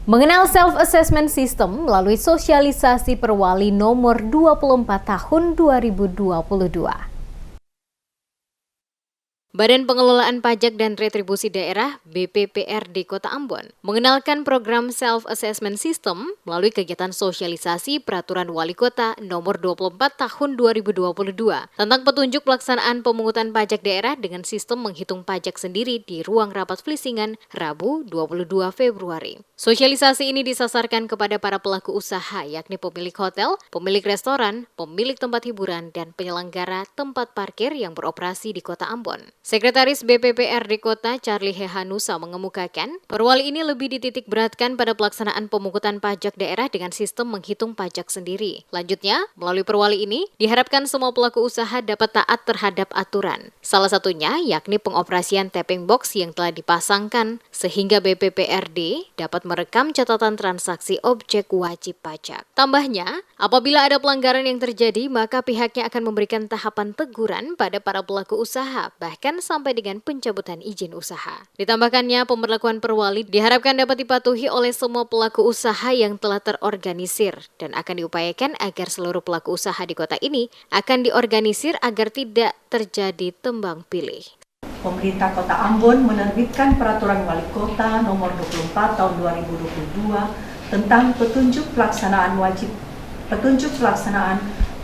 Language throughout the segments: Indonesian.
Mengenal self-assessment system melalui sosialisasi Perwali nomor 24 tahun 2022. Badan Pengelolaan Pajak dan Retribusi Daerah (BPPRD) Kota Ambon mengenalkan program Self-Assessment System melalui kegiatan sosialisasi Peraturan Wali Kota Nomor 24 Tahun 2022 tentang petunjuk pelaksanaan pemungutan pajak daerah dengan sistem menghitung pajak sendiri di ruang rapat Flisingan Rabu 22 Februari. Sosialisasi ini disasarkan kepada para pelaku usaha yakni pemilik hotel, pemilik restoran, pemilik tempat hiburan, dan penyelenggara tempat parkir yang beroperasi di Kota Ambon. Sekretaris BPPRD Kota Charlie Hehanusa mengemukakan, Perwali ini lebih dititik beratkan pada pelaksanaan pemungutan pajak daerah dengan sistem menghitung pajak sendiri. Lanjutnya, melalui Perwali ini, diharapkan semua pelaku usaha dapat taat terhadap aturan. Salah satunya yakni pengoperasian tapping box yang telah dipasangkan, sehingga BPPRD dapat merekam catatan transaksi objek wajib pajak. Tambahnya, apabila ada pelanggaran yang terjadi, maka pihaknya akan memberikan tahapan teguran pada para pelaku usaha, bahkan sampai dengan pencabutan izin usaha. Ditambahkannya, pemberlakuan Perwali diharapkan dapat dipatuhi oleh semua pelaku usaha yang telah terorganisir dan akan diupayakan agar seluruh pelaku usaha di kota ini akan diorganisir agar tidak terjadi tembang pilih. Pemerintah Kota Ambon menerbitkan Peraturan Wali Kota Nomor 24 Tahun 2022 tentang petunjuk pelaksanaan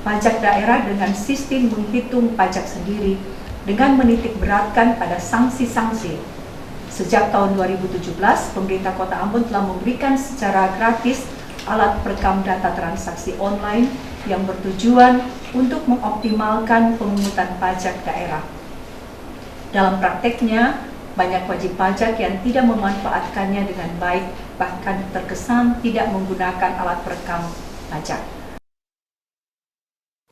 pajak daerah dengan sistem menghitung pajak sendiri dengan menitik beratkan pada sanksi-sanksi. Sejak tahun 2017, pemerintah Kota Ambon telah memberikan secara gratis alat perekam data transaksi online yang bertujuan untuk mengoptimalkan pemungutan pajak daerah. Dalam prakteknya, banyak wajib pajak yang tidak memanfaatkannya dengan baik, bahkan terkesan tidak menggunakan alat perekam pajak.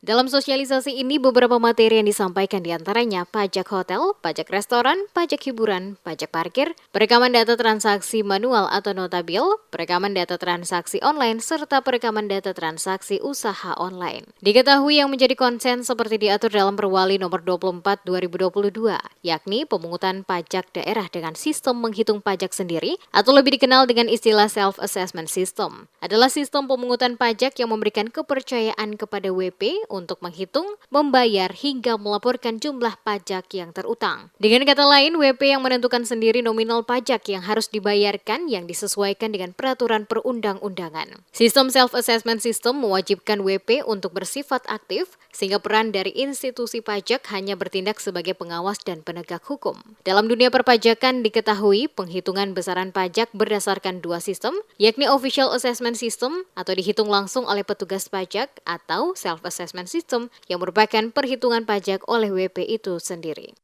Dalam sosialisasi ini, beberapa materi yang disampaikan diantaranya pajak hotel, pajak restoran, pajak hiburan, pajak parkir, perekaman data transaksi manual atau notabil, perekaman data transaksi online, serta perekaman data transaksi usaha online. Diketahui yang menjadi konsen seperti diatur dalam Perwali nomor 24 2022, yakni pemungutan pajak daerah dengan sistem menghitung pajak sendiri atau lebih dikenal dengan istilah self-assessment system, adalah sistem pemungutan pajak yang memberikan kepercayaan kepada WP untuk menghitung, membayar, hingga melaporkan jumlah pajak yang terutang. Dengan kata lain, WP yang menentukan sendiri nominal pajak yang harus dibayarkan yang disesuaikan dengan peraturan perundang-undangan. Sistem self-assessment system mewajibkan WP untuk bersifat aktif, sehingga peran dari institusi pajak hanya bertindak sebagai pengawas dan penegak hukum. Dalam dunia perpajakan diketahui penghitungan besaran pajak berdasarkan dua sistem, yakni official assessment system atau dihitung langsung oleh petugas pajak atau self-assessment system yang merupakan perhitungan pajak oleh WP itu sendiri.